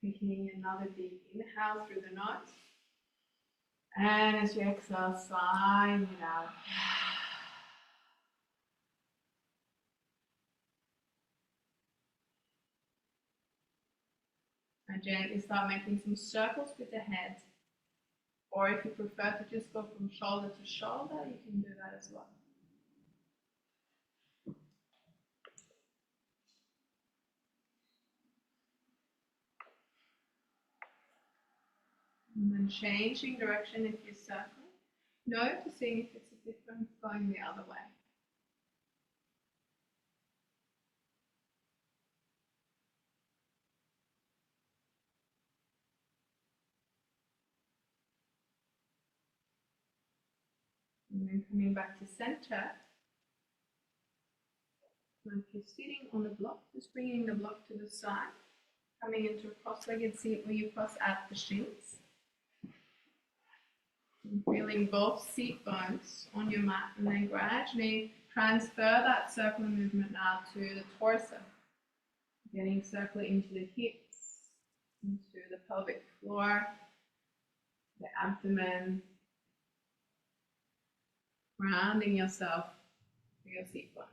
Taking another deep inhale through the nose. And as you exhale, sighing it out. And gently start making some circles with the head. Or if you prefer to just go from shoulder to shoulder, you can do that as well. And then changing direction if you're circling, noticing if it's a difference going the other way. And then coming back to center. And if you're sitting on the block, just bringing the block to the side, coming into a cross-legged seat where you cross out the shins. And feeling both seat bones on your mat, and then gradually transfer that circular movement now to the torso. Getting circular into the hips, into the pelvic floor, the abdomen, grounding yourself to your seat bones.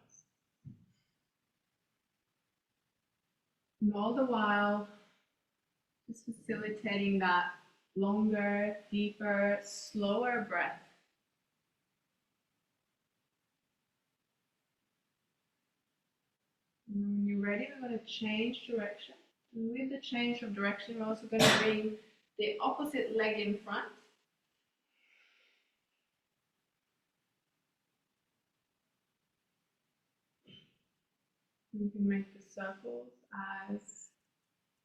And all the while, just facilitating that longer, deeper, slower breath. And when you're ready, we're going to change direction. And with the change of direction, we're also going to bring the opposite leg in front. You can make the circles as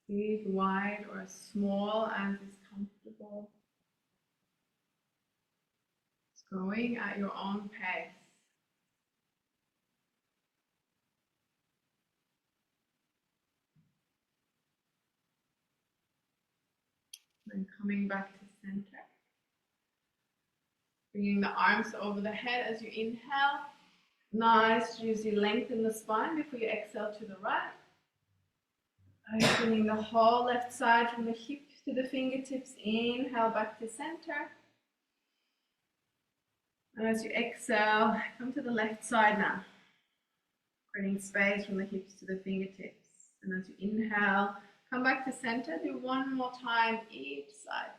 big, wide, or as small as is comfortable. It's going at your own pace. Then coming back to center. Bringing the arms over the head as you inhale. Nice, juicy length in the spine before you exhale to the right. Opening the whole left side from the hip to the fingertips. Inhale back to center. And as you exhale, come to the left side now. Creating space from the hips to the fingertips. And as you inhale, come back to center. Do one more time each side.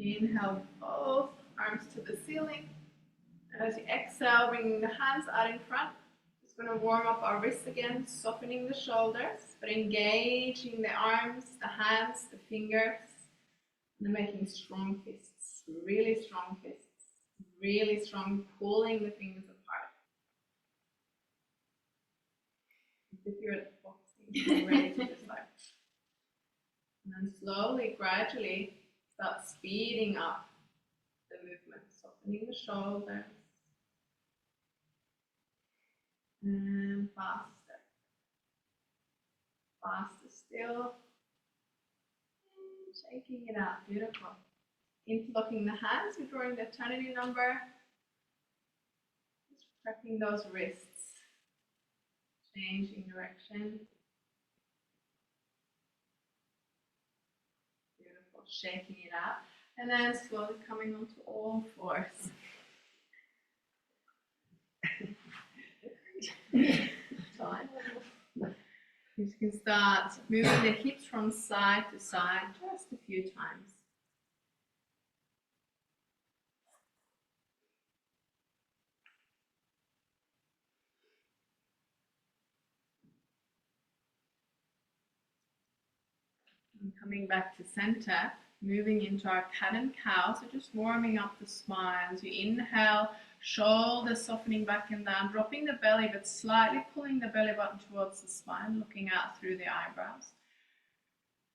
Inhale, both arms to the ceiling. And as you exhale, bringing the hands out in front. Just going to warm up our wrists again, softening the shoulders, but engaging the arms, the hands, the fingers, and making strong fists, really strong fists, really strong, pulling the fingers apart. As if you're at boxing, you're ready to just like. And then slowly, gradually, start speeding up the movement, softening the shoulders. And faster. Faster still. And shaking it out. Beautiful. Interlocking the hands, we're drawing the eternity number. Just prepping those wrists. Changing direction. Beautiful. Shaking it out. And then slowly coming onto all fours. You can start moving the hips from side to side just a few times. And coming back to center, moving into our cat and cow, so just warming up the spine. As you inhale, shoulders softening back and down, dropping the belly but slightly pulling the belly button towards the spine, looking out through the eyebrows.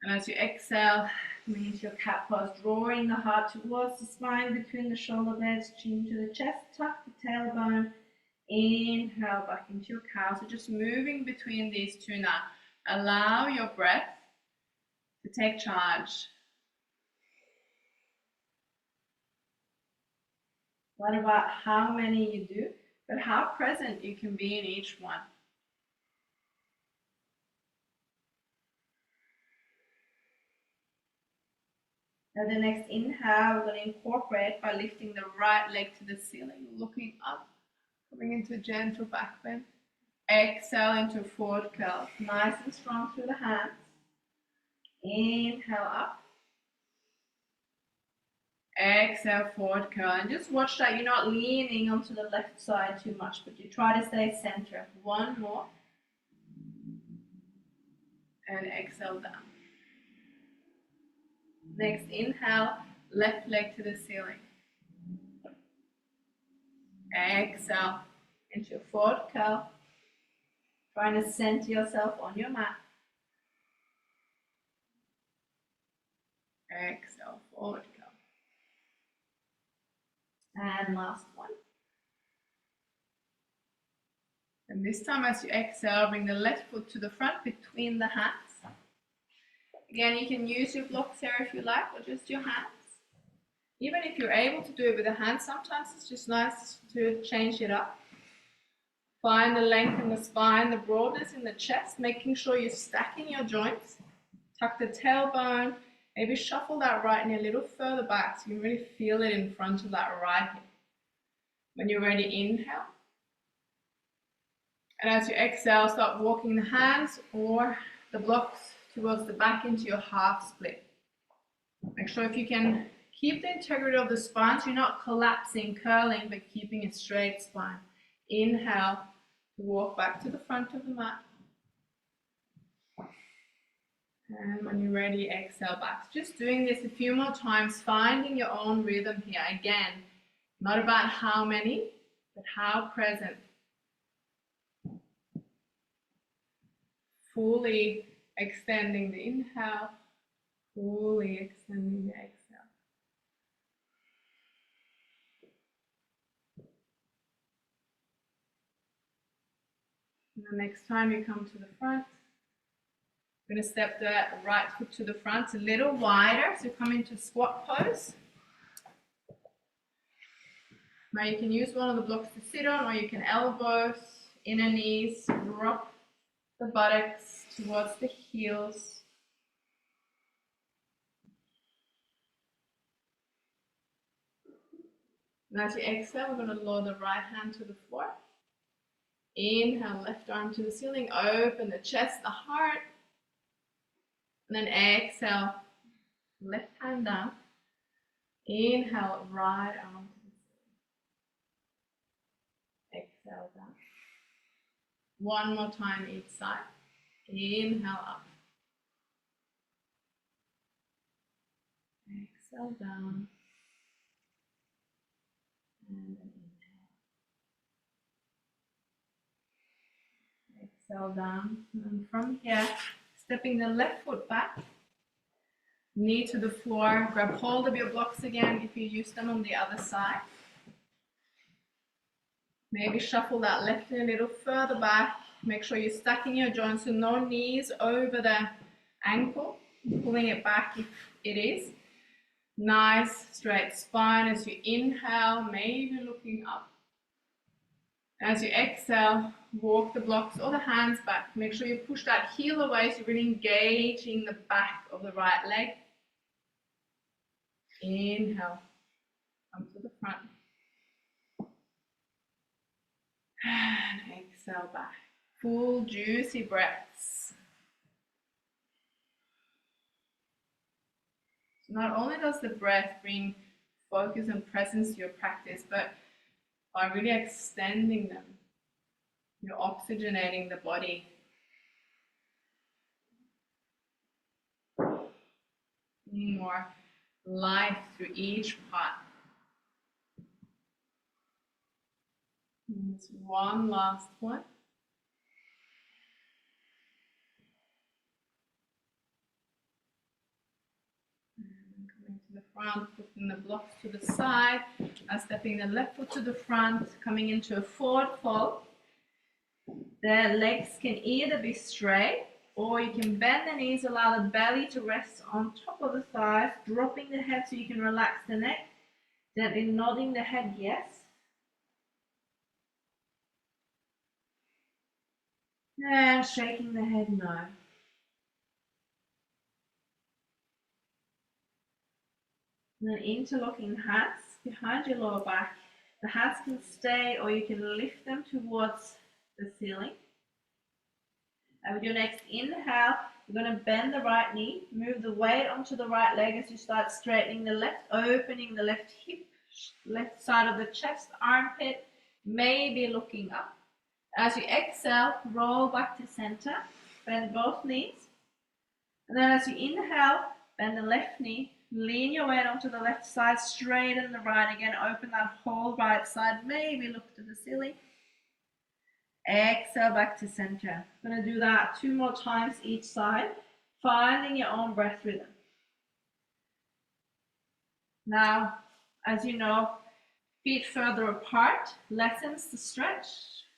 And as you exhale, coming into your cat pose, drawing the heart towards the spine, between the shoulder blades, chin to the chest, tuck the tailbone, inhale back into your cow. So just moving between these two now. Allow your breath to take charge. Not about how many you do, but how present you can be in each one. Now the next inhale, we're going to incorporate by lifting the right leg to the ceiling, looking up, coming into a gentle back bend. Exhale into a forward curl, nice and strong through the hands. Inhale up. Exhale, forward curl. And just watch that you're not leaning onto the left side too much, but you try to stay center. One more. And exhale down. Next inhale, left leg to the ceiling. Exhale into a forward curl. Trying to center yourself on your mat. Exhale, forward curl. And last one. And this time as you exhale, bring the left foot to the front between the hands. Again, you can use your blocks here if you like, or just your hands. Even if you're able to do it with the hands, sometimes it's just nice to change it up. Find the length in the spine, the broadness in the chest, making sure you're stacking your joints. Tuck the tailbone, maybe shuffle that right knee a little further back so you can really feel it in front of that right hip. When you're ready, inhale. And as you exhale, start walking the hands or the blocks towards the back into your half split. Make sure if you can keep the integrity of the spine so you're not collapsing, curling, but keeping a straight spine. Inhale to walk back to the front of the mat. And when you're ready, exhale back. Just doing this a few more times, finding your own rhythm here. Again, not about how many, but how present. Fully extending the inhale, fully extending the exhale. And the next time you come to the front, you're going to step the right foot to the front a little wider, so come into squat pose. Now you can use one of the blocks to sit on, or you can elbows, inner knees, drop the buttocks towards the heels. And as you exhale, we're going to lower the right hand to the floor. Inhale, left arm to the ceiling, open the chest, the heart. And then exhale, left hand down. Inhale, right arm to the ceiling. Exhale down. One more time each side. Inhale up. Exhale down. And then inhale. Exhale down. And from here, stepping the left foot back. Knee to the floor. Grab hold of your blocks again if you use them on the other side. Maybe shuffle that left knee a little further back. Make sure you're stacking your joints, so no knees over the ankle, pulling it back if it is. Nice straight spine as you inhale, maybe looking up. As you exhale, walk the blocks or the hands back. Make sure you push that heel away so you're really engaging the back of the right leg. Inhale, come to the front. And exhale back. Full juicy breaths. So not only does the breath bring focus and presence to your practice, but by really extending them, you're oxygenating the body. Bringing more life through each part. And just one last one. And coming to the front, putting the blocks to the side, stepping the left foot to the front, coming into a forward fold. The legs can either be straight, or you can bend the knees, allow the belly to rest on top of the thighs, dropping the head so you can relax the neck. Gently nodding the head yes. And shaking the head no. And then interlocking hands behind your lower back. The hands can stay or you can lift them towards the ceiling. And with your next inhale, you're going to bend the right knee, move the weight onto the right leg as you start straightening the left, opening the left hip, left side of the chest, armpit, maybe looking up. As you exhale, roll back to center, bend both knees. And then as you inhale, bend the left knee, lean your weight onto the left side, straighten the right again, open that whole right side, maybe look to the ceiling. Exhale back to center. I'm going to do that 2 more times each side, finding your own breath rhythm. Now, as you know, feet further apart lessens the stretch.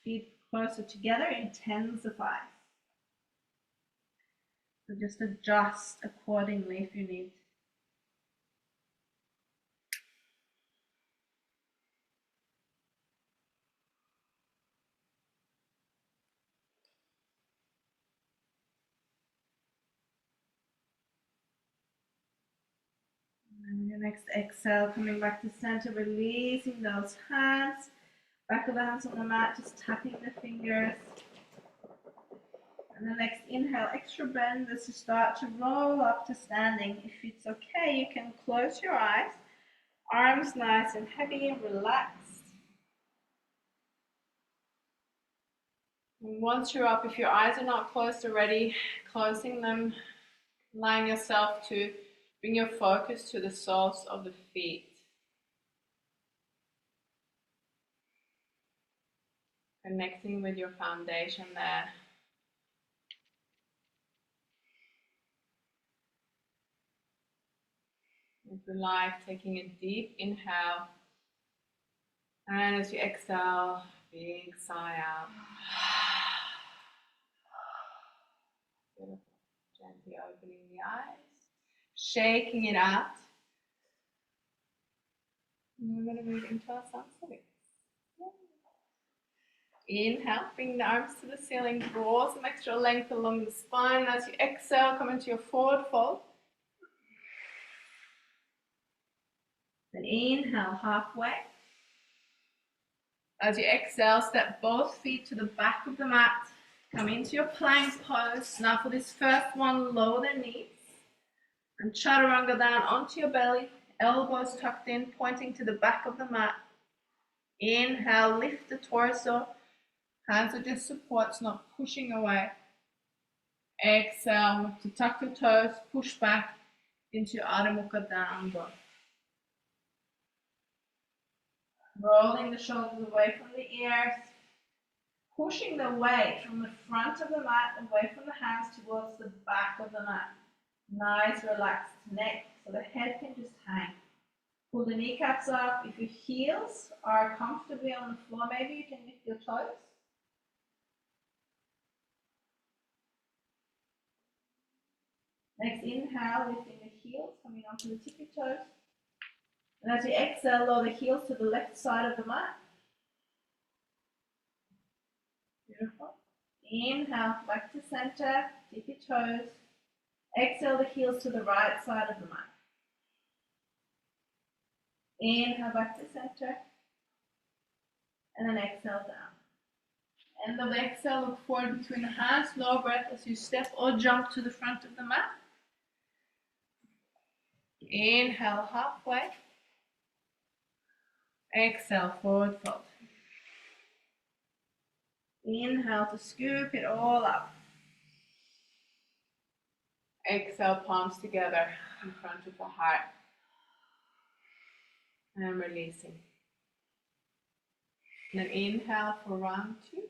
Feet closer together intensifies. So just adjust accordingly if you need. And your next exhale, coming back to center, releasing those hands. Back of the hands on the mat, just tapping the fingers. And the next inhale, extra bend as you start to roll up to standing. If it's okay, you can close your eyes. Arms nice and heavy and relaxed. And once you're up, if your eyes are not closed already, closing them, allowing yourself to bring your focus to the soles of the feet. Connecting with your foundation there. If you like, taking a deep inhale. And as you exhale, big sigh out. Beautiful. Gently opening the eyes. Shaking it out. And we're going to move into our sunset. Inhale, bring the arms to the ceiling, draw some extra length along the spine. As you exhale, come into your forward fold. Then inhale, halfway. As you exhale, step both feet to the back of the mat. Come into your plank pose. Now for this first one, lower the knees. And chaturanga down onto your belly. Elbows tucked in, pointing to the back of the mat. Inhale, lift the torso. Hands are just supports, not pushing away. Exhale, to tuck the toes, push back into Adho Mukha down dog. Rolling the shoulders away from the ears. Pushing the weight from the front of the mat away from the hands towards the back of the mat. Nice relaxed neck, so the head can just hang. Pull the kneecaps up. If your heels are comfortably on the floor, maybe you can lift your toes. Next inhale, lifting the heels, coming onto the tippy toes. And as you exhale, lower the heels to the left side of the mat. Beautiful. Inhale, back to center, tippy toes. Exhale the heels to the right side of the mat. Inhale, back to center. And then exhale down. End of the exhale, look forward between the hands, lower breath as you step or jump to the front of the mat. Inhale, halfway. Exhale, forward fold. Inhale to scoop it all up. Exhale, palms together in front of the heart. And releasing. And then inhale for round 2.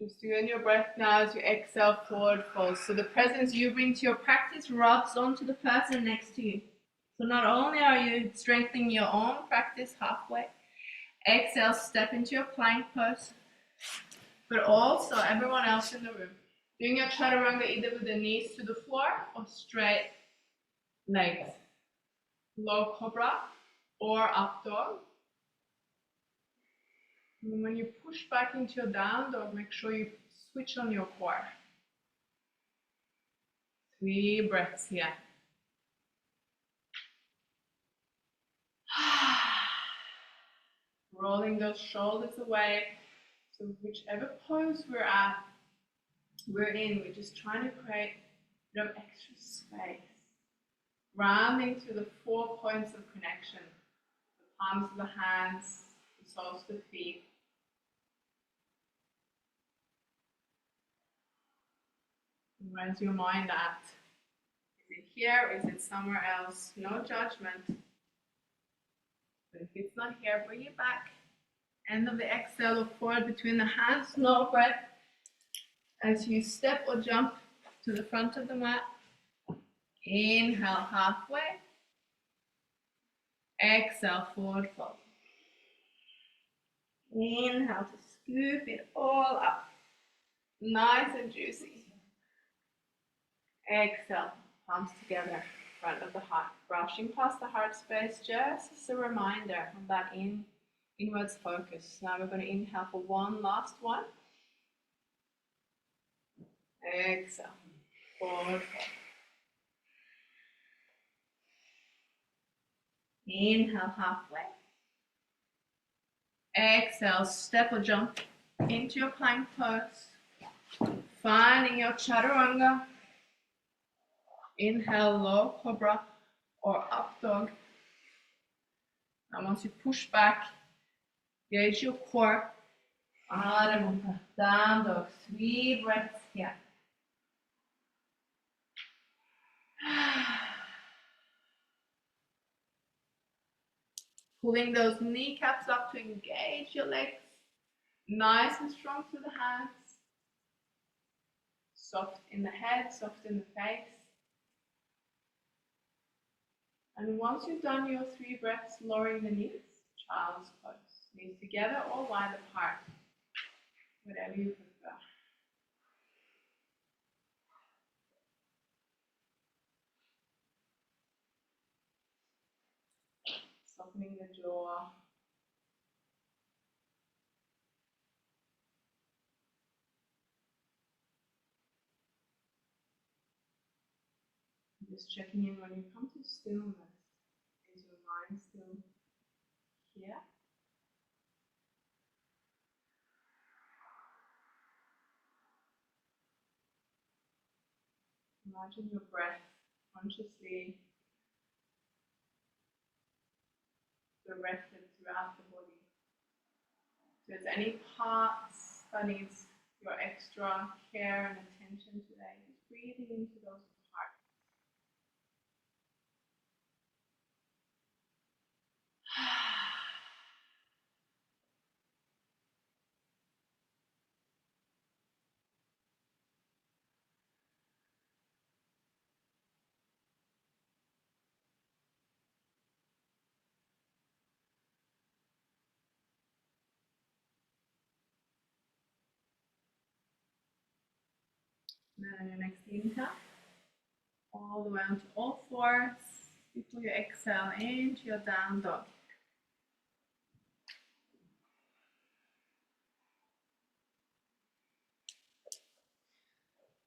Just doing your breath now as you exhale, forward fold. So the presence you bring to your practice rubs onto the person next to you. So not only are you strengthening your own practice halfway, exhale, step into your plank pose, but also everyone else in the room. Doing your chaturanga either with the knees to the floor or straight legs. low cobra or up dog. And when you push back into your down dog, make sure you switch on your core. 3 breaths here. Rolling those shoulders away. So whichever pose we're in, we're just trying to create a bit of extra space. Rounding through the 4 points of connection. The palms of the hands, the soles of the feet. And where's your mind at? Is it here? Is it somewhere else? No judgment. But if it's not here, bring it back. End of the exhale, look forward between the hands, no breath. As you step or jump to the front of the mat, inhale halfway. Exhale, forward fold. Inhale to scoop it all up. Nice and juicy. Exhale, palms together, front of the heart. Brushing past the heart space just as a reminder of that inwards focus. Now we're going to inhale for one last one. Exhale, forward fold. Inhale halfway. Exhale, step or jump into your plank pose. Finding your chaturanga. Inhale, low cobra or up dog. And once you push back, gauge your core. Adho Mukha, down dog. 3 breaths here. Pulling those kneecaps up to engage your legs. Nice and strong through the hands. Soft in the head, soft in the face. And once you've done your 3 breaths, lowering the knees, child's pose. Knees together or wide apart, whatever you prefer. Softening the jaw. Just checking in when you come to stillness. Is your mind still here? Imagine your breath consciously directed throughout the body. If there's any parts that needs your extra care and attention today, just breathing into those parts. And then on your next inhale, all the way onto all fours, before you exhale into your down dog.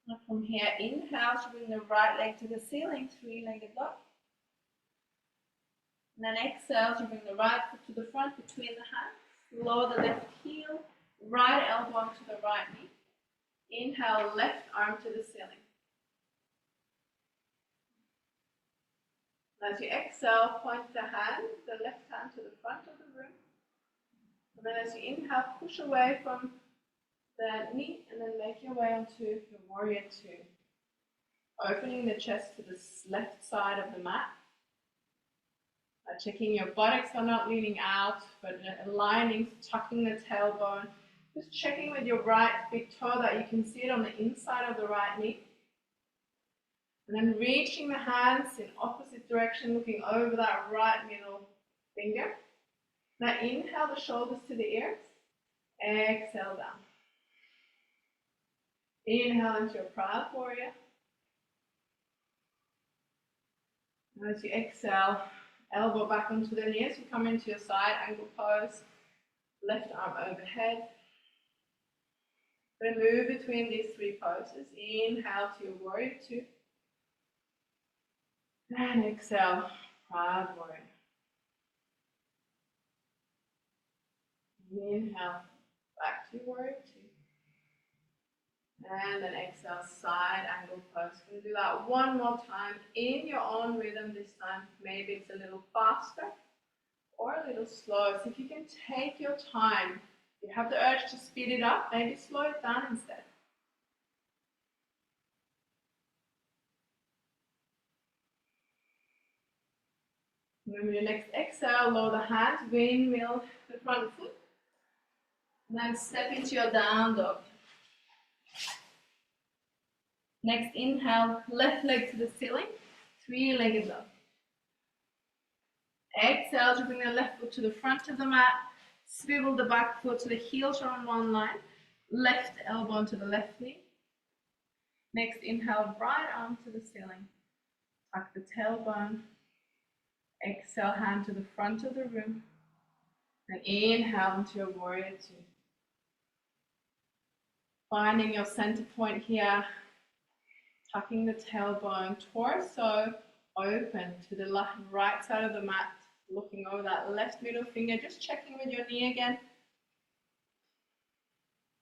Now from here, inhale to bring the right leg to the ceiling, 3-legged dog. And then exhale to bring the right foot to the front between the hands. Lower the left heel, right elbow onto the right knee. Inhale, left arm to the ceiling. As you exhale, point the left hand to the front of the room. And then as you inhale, push away from the knee and then make your way onto your warrior 2. Opening the chest to the left side of the mat. Checking your buttocks are not leaning out, but aligning, tucking the tailbone. Just checking with your right big toe that you can see it on the inside of the right knee. And then reaching the hands in opposite direction, looking over that right middle finger. Now inhale the shoulders to the ears. Exhale down. Inhale into your proud warrior. And as you exhale, elbow back onto the knees. You come into your side angle pose. Left arm overhead. Then move between these three poses. Inhale to your warrior two. And exhale, proud warrior. Inhale, back to warrior two. And then exhale, side angle pose. We're going to do that one more time in your own rhythm this time. Maybe it's a little faster or a little slower. So if you can take your time, if you have the urge to speed it up, maybe slow it down instead. Remember your next exhale, lower the hands, windmill the front foot. And then step into your down dog. Next inhale, left leg to the ceiling, three-legged dog. Exhale to bring the left foot to the front of the mat, swivel the back foot so the heels are on one line, left elbow onto the left knee. Next inhale, right arm to the ceiling, tuck the tailbone. Exhale, hand to the front of the room, and inhale into your warrior two. Finding your center point here, tucking the tailbone, torso open to the right side of the mat, looking over that left middle finger, just checking with your knee again.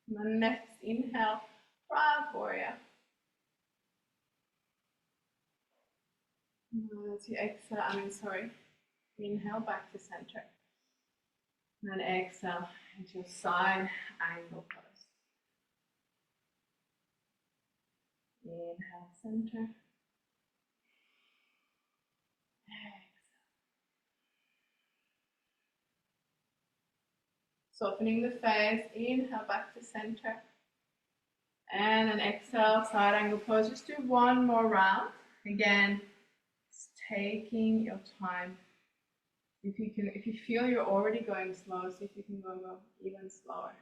And then next inhale, proud warrior. As you exhale, inhale back to center. And then exhale into your side angle pose. Inhale, center. Exhale. Softening the face, inhale back to center. And then exhale, side angle pose. Just do one more round. Again, taking your time. If you feel you're already going slow, see if you can go even slower.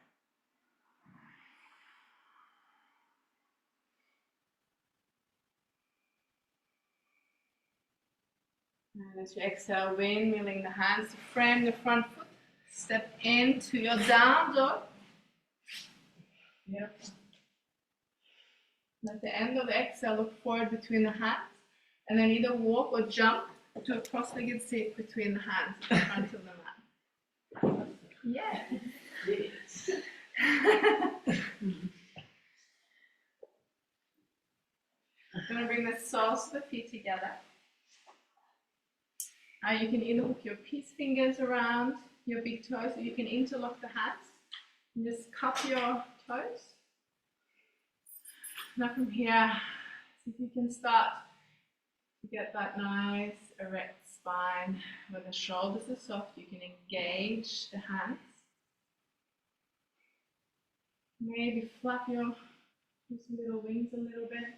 And as you exhale, windmilling the hands to frame the front foot. Step into your down dog. Yep. At the end of the exhale, look forward between the hands. And then either walk or jump to a cross-legged sit between the hands in front of the mat. Yes. I'm going to bring the soles of the feet together. You can either hook your peace fingers around your big toes, or you can interlock the hands and just cup your toes. Now from here, see if you can start to get that nice erect spine where the shoulders are soft. You can engage the hands. Maybe flap your little wings a little bit.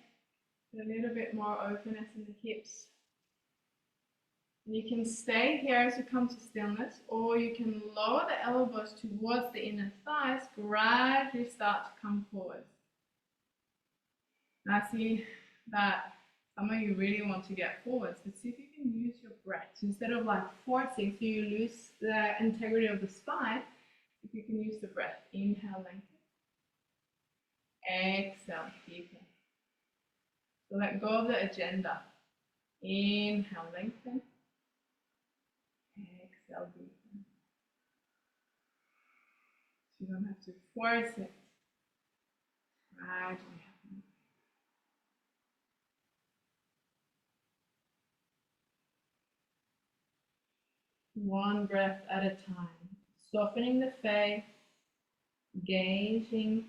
Get a little bit more openness in the hips. And you can stay here as you come to stillness, or you can lower the elbows towards the inner thighs, gradually start to come forward. Now see that some of you really want to get forwards, but see if you can use your breath. So instead of like forcing, so you lose the integrity of the spine, if you can use the breath. Inhale, lengthen. Exhale, deepen. So let go of the agenda. Inhale, lengthen. Exhale, deepen. So you don't have to force it. Gradually happen. One breath at a time. Softening the face, gauging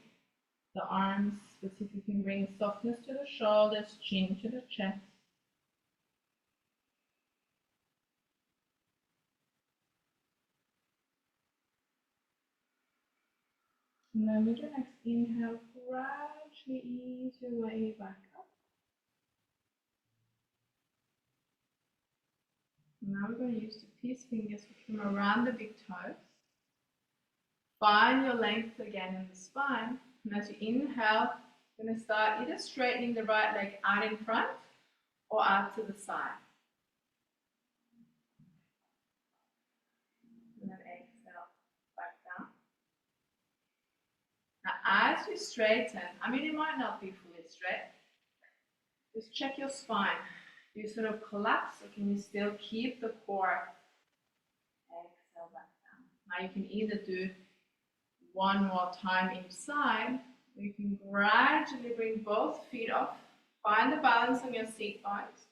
the arms, but see if you can bring softness to the shoulders, chin to the chest. And then with your next inhale, gradually ease your way back up. Now we're going to use the peace fingers to come around the big toes. Find your length again in the spine. And as you inhale, you're going to start either straightening the right leg out in front or out to the side. Now as you straighten, I mean it might not be fully straight, just check your spine. Do you sort of collapse or can you still keep the core? Exhale back down. Now you can either do one more time each side, or you can gradually bring both feet up, find the balance on your seat bones,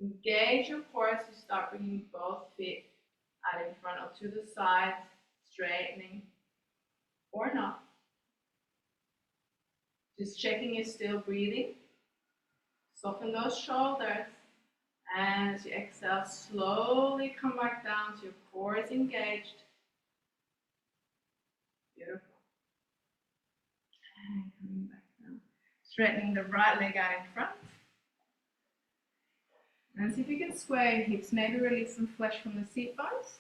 engage your core as you start bringing both feet out in front or to the side, straightening or not. Just checking you're still breathing. Soften those shoulders. And as you exhale, slowly come back down so your core is engaged. Beautiful. And coming back down. Straightening the right leg out in front. And see if you can square your hips, maybe release some flesh from the seat bones.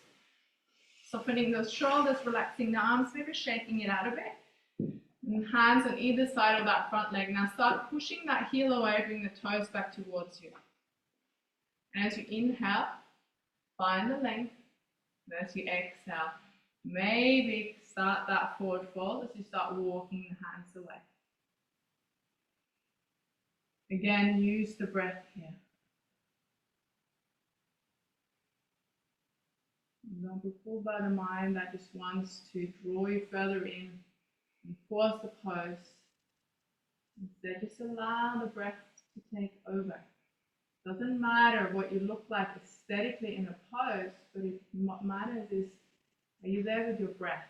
Softening those shoulders, relaxing the arms, maybe shaking it out a bit. And hands on either side of that front leg. Now start pushing that heel away, bring the toes back towards you. And as you inhale, find the length. And as you exhale, maybe start that forward fold as you start walking the hands away. Again, use the breath here. Don't be pulled by the mind that just wants to draw you further in and force the pose. Instead, just allow the breath to take over. Doesn't matter what you look like aesthetically in a pose, but what matters is, are you there with your breath?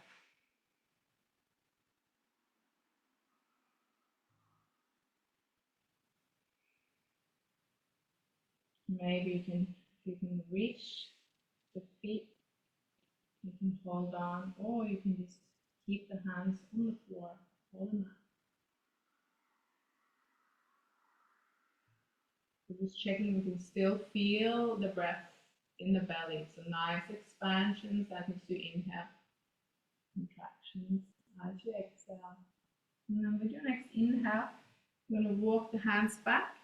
Maybe if you can reach the feet, you can hold on, or you can just keep the hands on the floor, hold them up. So just checking you can still feel the breath in the belly. So nice expansions as you inhale, contractions as you exhale. And then with your next inhale, you're going to walk the hands back.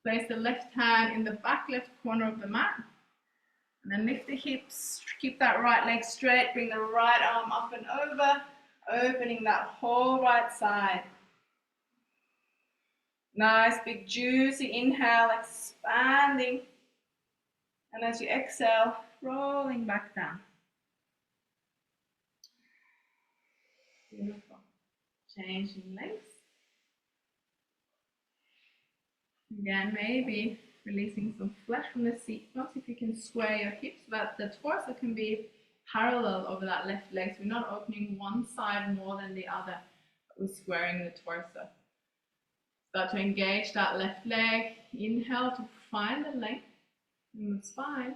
Place the left hand in the back left corner of the mat. And then lift the hips, keep that right leg straight, bring the right arm up and over, opening that whole right side. Nice big juicy inhale, expanding. And as you exhale, rolling back down. Beautiful. Changing legs. Again, maybe releasing some flesh from the seat bones if you can square your hips so that the torso can be parallel over that left leg. So we're not opening one side more than the other, but we're squaring the torso. Start to engage that left leg. Inhale to find the length in the spine.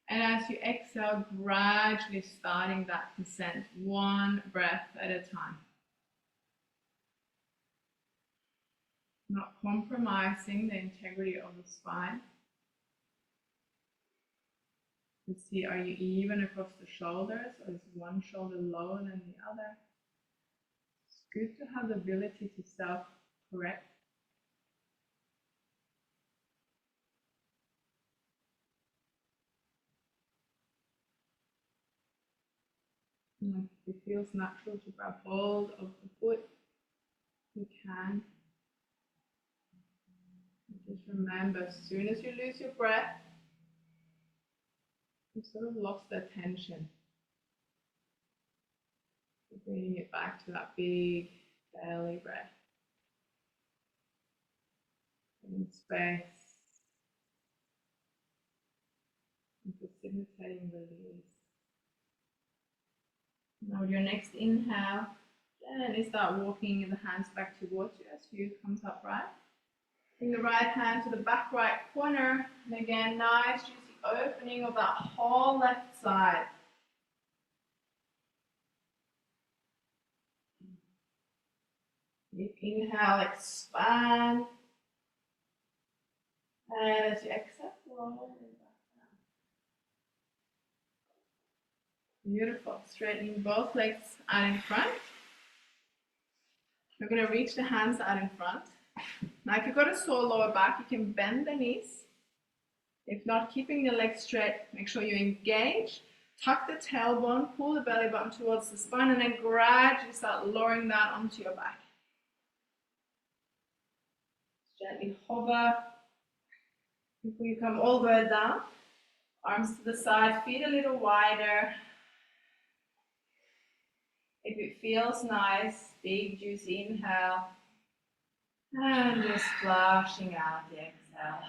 And as you exhale, gradually starting that descent, one breath at a time. Not compromising the integrity of the spine. You see, are you even across the shoulders, or is one shoulder lower than the other? It's good to have the ability to self-correct. If it feels natural to grab hold of the foot, you can. Just remember, as soon as you lose your breath, you've sort of lost the attention. So bringing it back to that big belly breath. In space. And facilitating release. Now with your next inhale, gently start walking the hands back towards you as you comes upright. Bring the right hand to the back right corner. And again, nice juicy opening of that whole left side. Deep inhale, expand. And as you exhale, roll back down. Beautiful. Straightening both legs out in front. We're going to reach the hands out in front. Now, if you've got a sore lower back, you can bend the knees. If not, keeping the legs straight, make sure you engage Tuck the tailbone, pull the belly button towards the spine, and then gradually start lowering that onto your back. Gently hover before you come all the way down. Arms to the side, feet a little wider. If it feels nice, big juicy inhale. And just flushing out the exhale.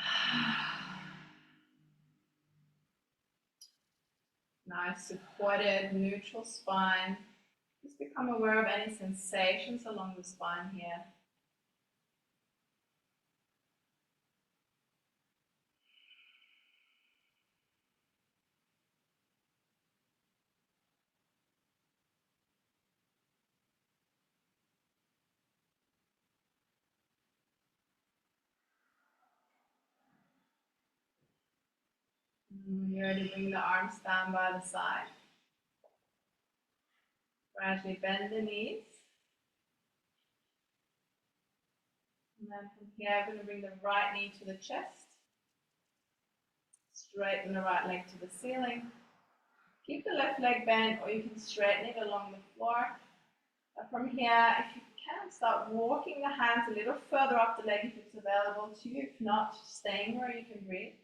Nice supported, neutral spine. Just become aware of any sensations along the spine here. You're ready to bring the arms down by the side. Gradually bend the knees. And then from here, I'm going to bring the right knee to the chest. Straighten the right leg to the ceiling. Keep the left leg bent, or you can straighten it along the floor. And from here, if you can, start walking the hands a little further up the leg if it's available to you. If not, staying where you can breathe.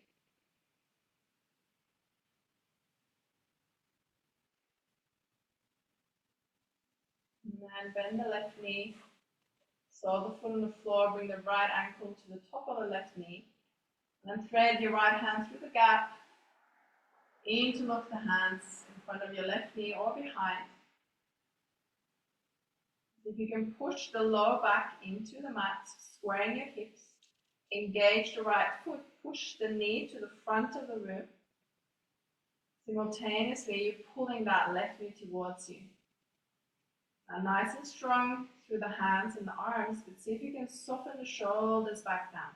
And then bend the left knee. Sole the foot on the floor, bring the right ankle to the top of the left knee. And then thread your right hand through the gap. Interlock the hands in front of your left knee or behind. If you can push the lower back into the mat, squaring your hips. Engage the right foot, push the knee to the front of the room. Simultaneously, you're pulling that left knee towards you. Now, nice and strong through the hands and the arms, but see if you can soften the shoulders back down.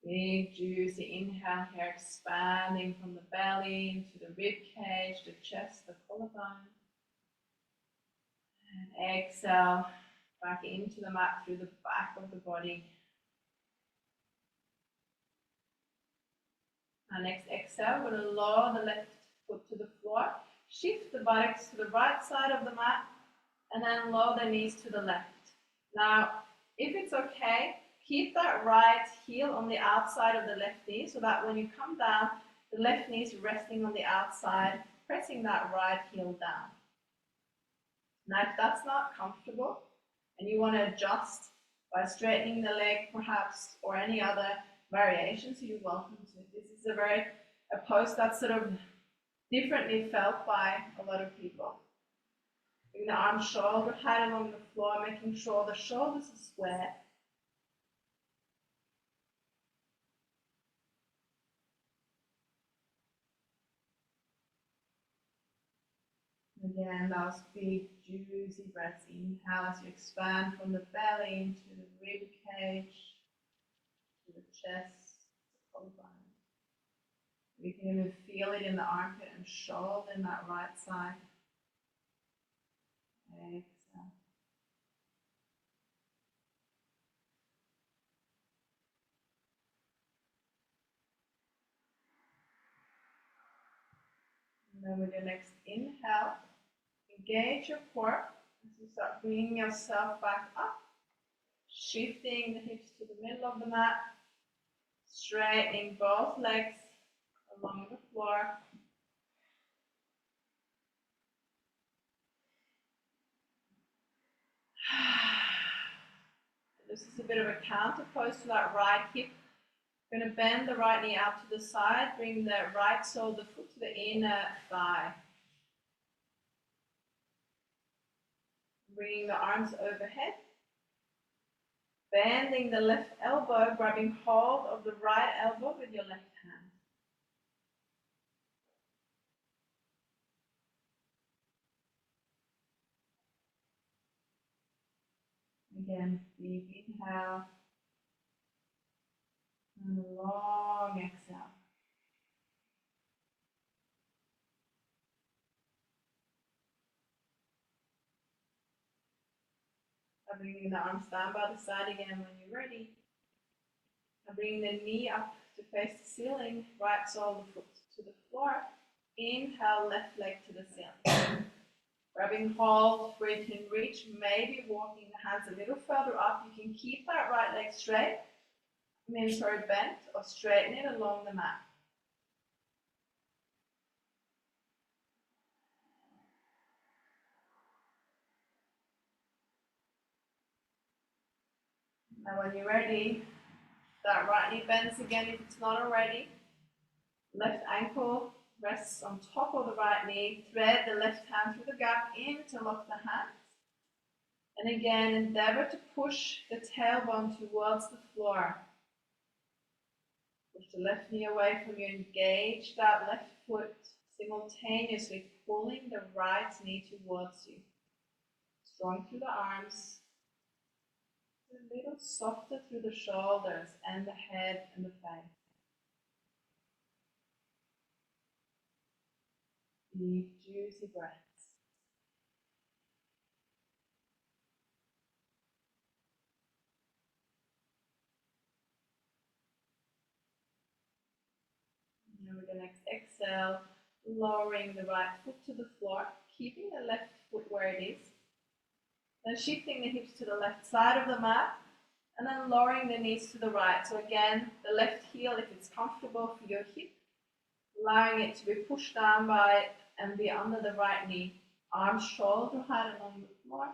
Big juicy inhale here, expanding from the belly into the rib cage, the chest, the collarbone. And exhale back into the mat through the back of the body. Now next exhale, we're going to lower the left foot to the floor. Shift the buttocks to the right side of the mat and then lower the knees to the left. Now, if it's okay, keep that right heel on the outside of the left knee so that when you come down, the left knee is resting on the outside, pressing that right heel down. Now, if that's not comfortable and you want to adjust by straightening the leg perhaps or any other variations, you're welcome to. This is a pose that's sort of differently felt by a lot of people. Bring the arms shoulder height along the floor, making sure the shoulders are square. Again, those big juicy breaths. Inhale as you expand from the belly into the rib cage, to the chest, the collarbone. You can even feel it in the armpit and shoulder in that right side. Exhale. And then with your next inhale, engage your core as you start bringing yourself back up, shifting the hips to the middle of the mat, straightening both legs along the floor. This is a bit of a counter pose to that right hip. You're going to bend the right knee out to the side, bring the right sole of the foot to the inner thigh. Bringing the arms overhead. Bending the left elbow, grabbing hold of the right elbow with your left hand. Again, deep inhale and a long exhale. Bringing the arms down by the side again when you're ready. Bringing the knee up to face the ceiling, right sole of the foot to the floor. Inhale, left leg to the ceiling. Grabbing hold where you can reach, maybe walking the hands a little further up. You can keep that right leg straight, bent, or straighten it along the mat. Now when you're ready, that right knee bends again if it's not already. Left ankle rests on top of the right knee. Thread the left hand through the gap in to lock the hands. And again, endeavor to push the tailbone towards the floor. Push the left knee away from you. Engage that left foot, simultaneously pulling the right knee towards you. Strong through the arms. A little softer through the shoulders and the head and the face. Deep, juicy breaths. And we're going to exhale, lowering the right foot to the floor, keeping the left foot where it is. Then shifting the hips to the left side of the mat, and then lowering the knees to the right. So again, the left heel, if it's comfortable for your hip, allowing it to be pushed down by and be under the right knee. Arms shoulder height along the floor.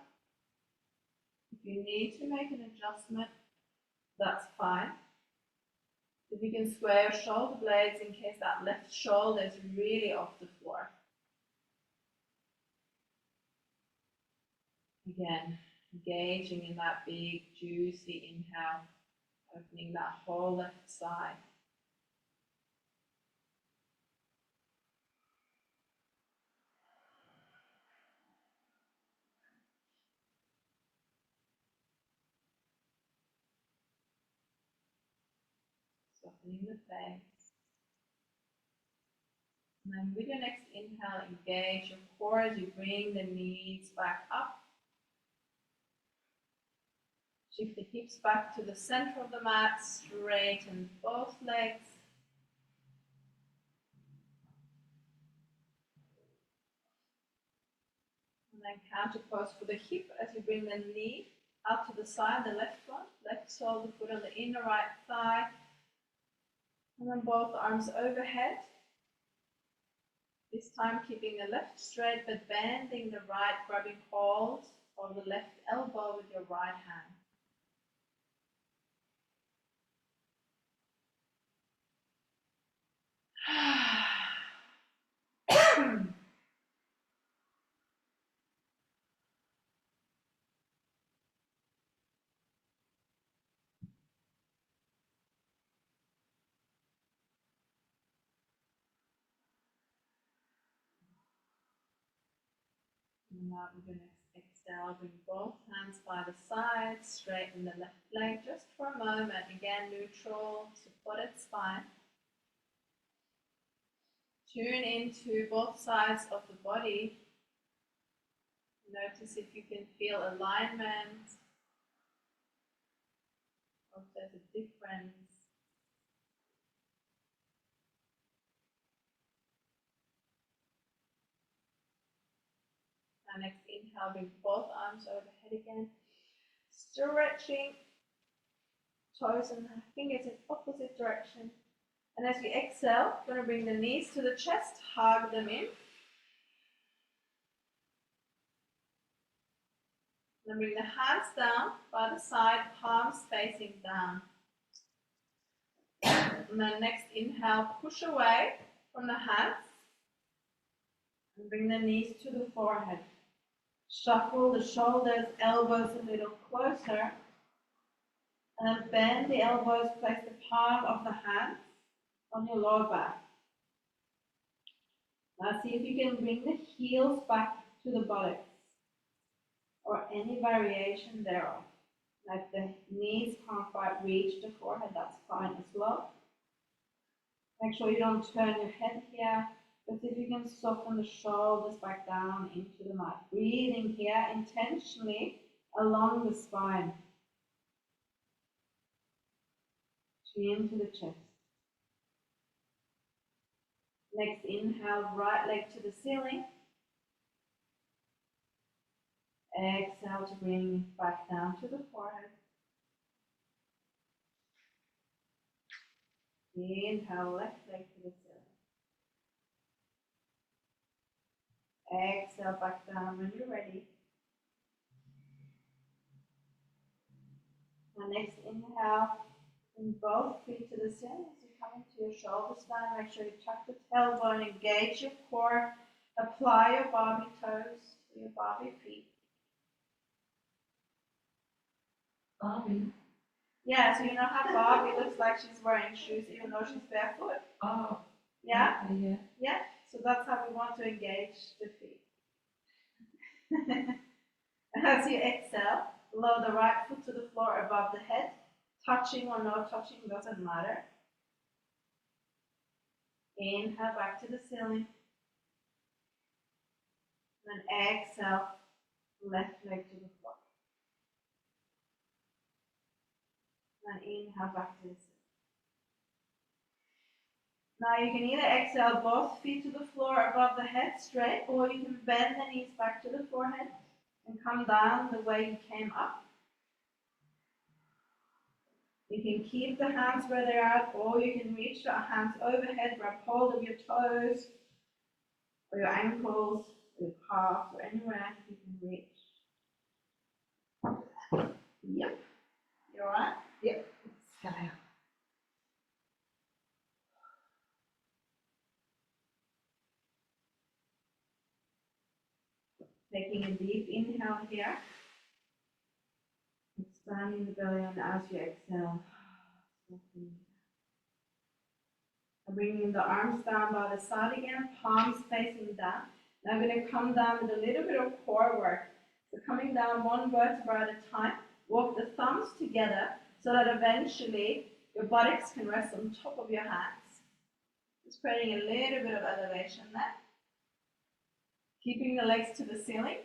If you need to make an adjustment, that's fine. If you can square your shoulder blades in case that left shoulder is really off the floor. Again, engaging in that big, juicy inhale, opening that whole left side. Softening the face. And then with your next inhale, engage your core as you bring the knees back up. Shift the hips back to the center of the mat, straighten both legs. And then counter pose for the hip as you bring the knee out to the side, the left one, left sole of the foot on the inner right thigh. And then both arms overhead. This time keeping the left straight but bending the right, grabbing hold of the left elbow with your right hand. And now we're going to exhale, bring both hands by the sides, straighten the left leg just for a moment. Again, neutral, supported spine. Tune into both sides of the body. Notice if you can feel alignment, or if there's a difference. Now next inhale, bring both arms overhead again. Stretching toes and fingers in opposite direction. And as you exhale, you're going to bring the knees to the chest, hug them in. Then bring the hands down by the side, palms facing down. And then next inhale, push away from the hands. And bring the knees to the forehead. Shuffle the shoulders, elbows a little closer. And then bend the elbows, place the palm of the hands on your lower back. Now see if you can bring the heels back to the buttocks, or any variation thereof. Like the knees can't quite reach the forehead, that's fine as well. Make sure you don't turn your head here, but if you can soften the shoulders back down into the mat. Breathing here intentionally along the spine. Chin to the chest. Next inhale, right leg to the ceiling. Exhale to bring it back down to the forehead. Inhale, left leg to the ceiling. Exhale, back down when you're ready. Now next inhale, bring both feet to the ceiling as you come into your shoulder spine. Make sure you tuck the tailbone, engage your core, apply your barbie toes to your barbie feet. Barbie? Yeah, so you know how Barbie looks like she's wearing shoes even though she's barefoot? Oh. Yeah? Okay, yeah. Yeah, so that's how we want to engage the feet. As you exhale, lower the right foot to the floor above the head. Touching or no touching doesn't matter. Inhale back to the ceiling. Then exhale, left leg to the floor. Then inhale back to the ceiling. Now you can either exhale both feet to the floor above the head straight, or you can bend the knees back to the forehead and come down the way you came up. You can keep the hands where they are, or you can reach the hands overhead, grab hold of your toes, or your ankles, or your calves, or anywhere you can reach. Yep. You alright? Yep. Hello. Taking a deep inhale here. Expanding the belly, and as you exhale, bringing the arms down by the side again, palms facing down. Now I'm going to come down with a little bit of core work. So coming down one vertebra at a time, walk the thumbs together so that eventually your buttocks can rest on top of your hands. Just creating a little bit of elevation there. Keeping the legs to the ceiling.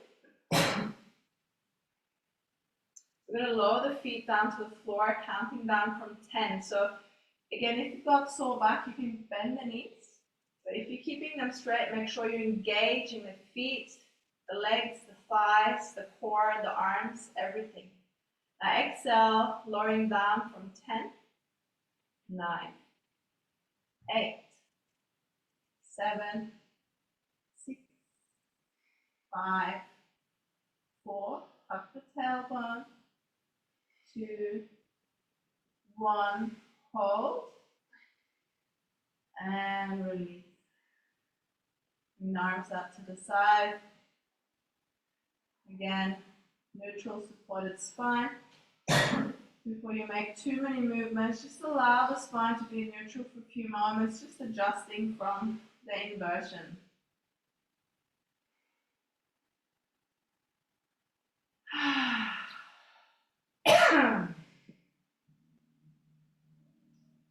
We're going to lower the feet down to the floor, counting down from 10. So again, if you've got sore back, you can bend the knees. But if you're keeping them straight, make sure you're engaging the feet, the legs, the thighs, the core, the arms, everything. Now exhale, lowering down from 10, 9, 8, 7, 6, 5, 4, tuck the tailbone, 2, 1, hold, and release. Bring the arms out to the side. Again, neutral supported spine. Before you make too many movements, just allow the spine to be neutral for a few moments, just adjusting from the inversion.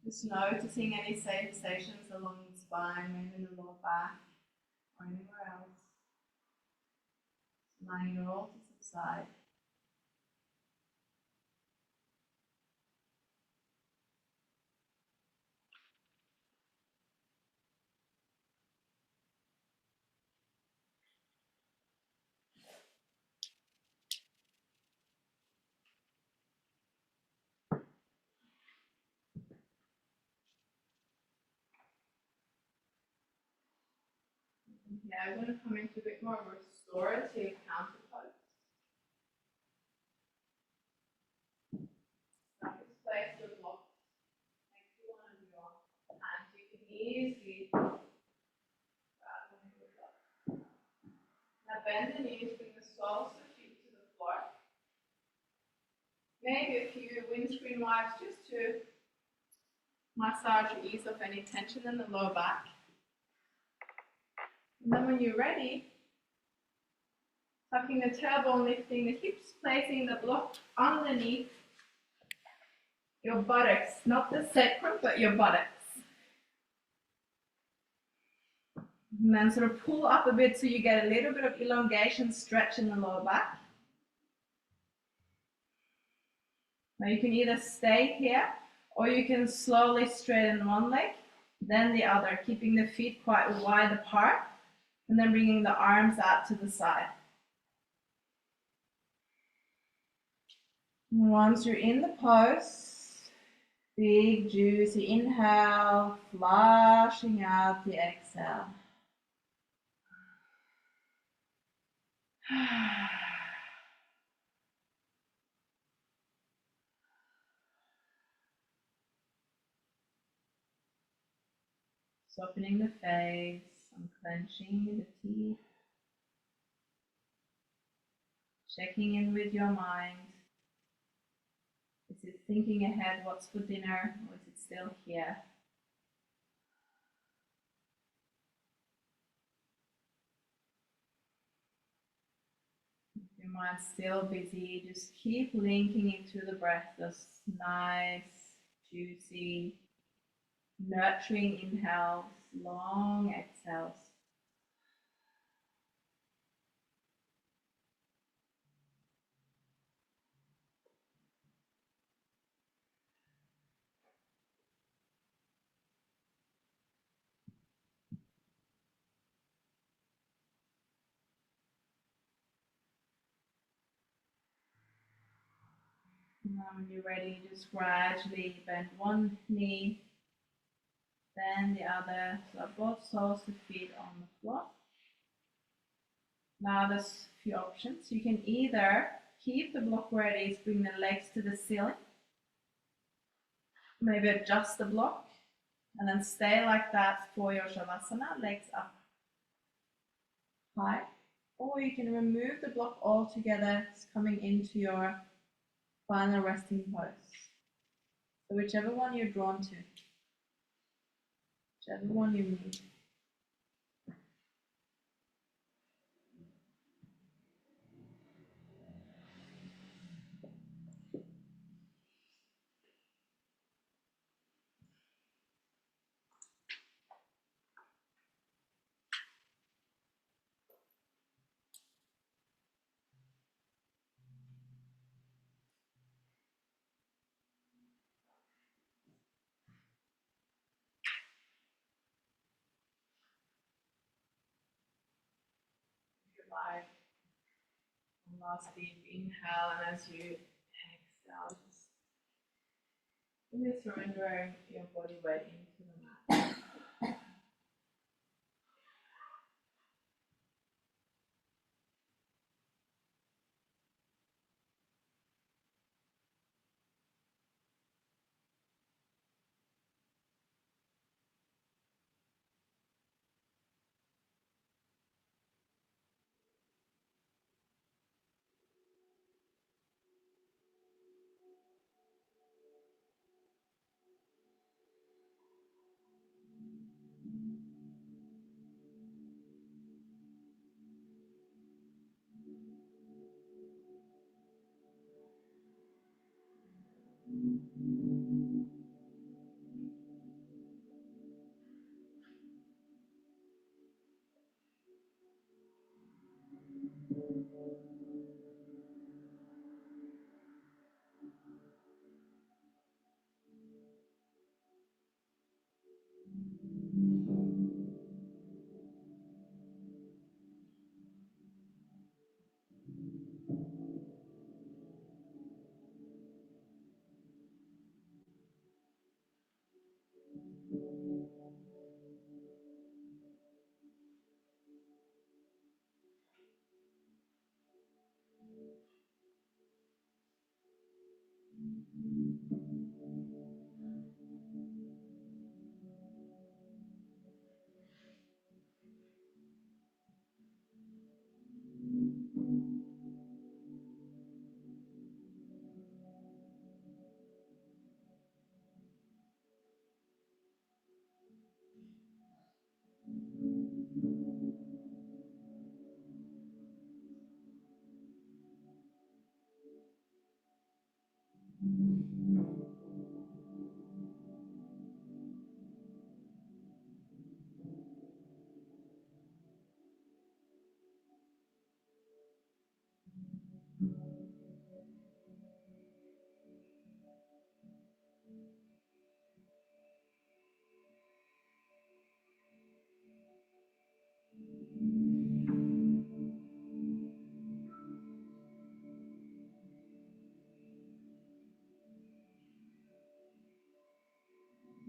Just noticing any sensations along the spine, maybe in the lower back or anywhere else. Allowing it all to subside. Yeah, I'm going to come into a bit more restorative counter pose. Now just place the blocks next to one of your hands. You can easily grab one of your blocks. Now bend the knees, bring the soles of the feet to the floor. Maybe a few windscreen wipes just to massage or ease off any tension in the lower back. And then when you're ready, tucking the tailbone, lifting the hips, placing the block underneath your buttocks, not the sacrum, but your buttocks. And then sort of pull up a bit so you get a little bit of elongation, stretch in the lower back. Now you can either stay here or you can slowly straighten one leg then the other, keeping the feet quite wide apart, and then bringing the arms out to the side. Once you're in the pose, big juicy inhale, flushing out the exhale. Softening the face, unclenching the teeth, checking in with your mind. Is it thinking ahead what's for dinner, or is it still here? If your mind's still busy, just keep linking into the breath, those nice, juicy, nurturing inhales, long exhales. And when you're ready, just gradually bend one knee, then the other, so both soles of feet on the floor. Now there's a few options. You can either keep the block where it is, bring the legs to the ceiling, maybe adjust the block, and then stay like that for your Shavasana, legs up high. Or you can remove the block altogether, it's coming into your final resting pose. So whichever one you're drawn to, whichever one you need. If you like, last deep inhale, and as you exhale, just really surrendering your body weight into the mat.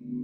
Your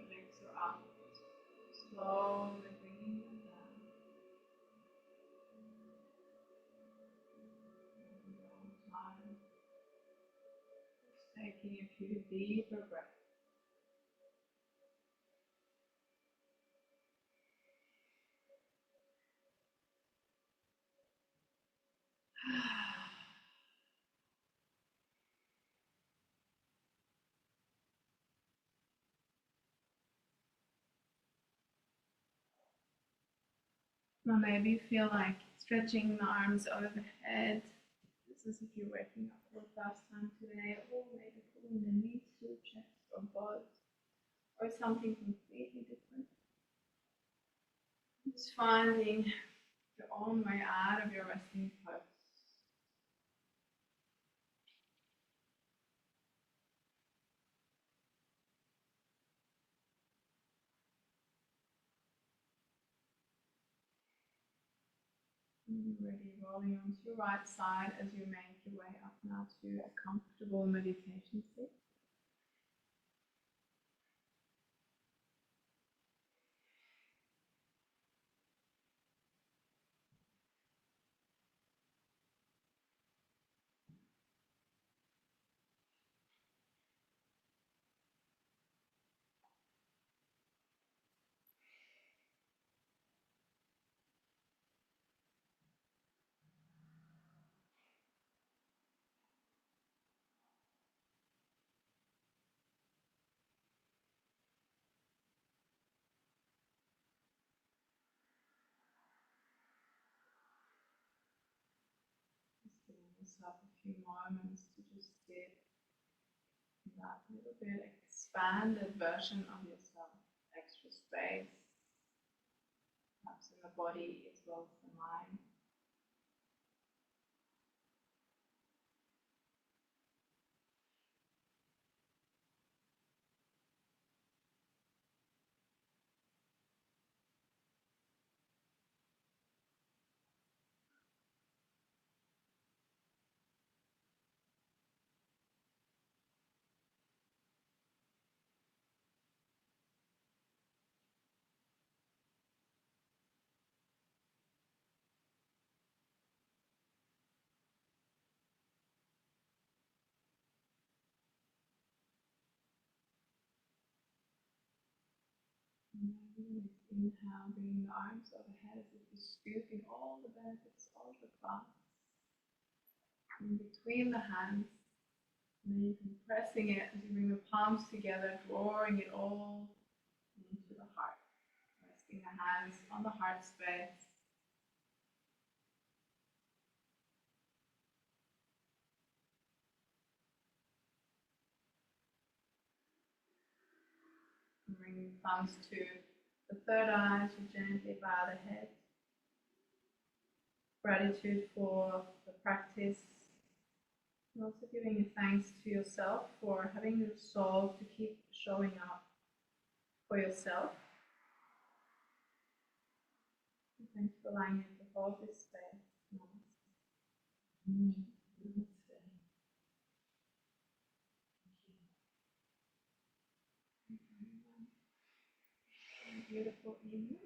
legs are up. Slowly bringing them down. In your own time. Just taking a few deeper breaths. Now maybe you feel like stretching the arms overhead. This is if you're waking up for the first time today, or maybe pulling the knees to your chest, or both, or something completely different. Just finding your own way out of your resting pose. And you're ready, rolling onto your right side as you make your way up now to a comfortable meditation seat. Just giving yourself a few moments to just sit that little bit expanded version of yourself, extra space, perhaps in the body as well as the mind. And then inhale, bringing the arms overhead as if you're scooping all the benefits, all the class in between the hands. And then you can pressing it as you bring the palms together, drawing it all into the heart. Resting the hands on the heart space. And bringing the thumbs to the third eye as you gently bow the head. Gratitude for the practice. And also giving you thanks to yourself for having the resolve to keep showing up for yourself. And thanks for allowing me to hold this space. Namaste. Beautiful evening.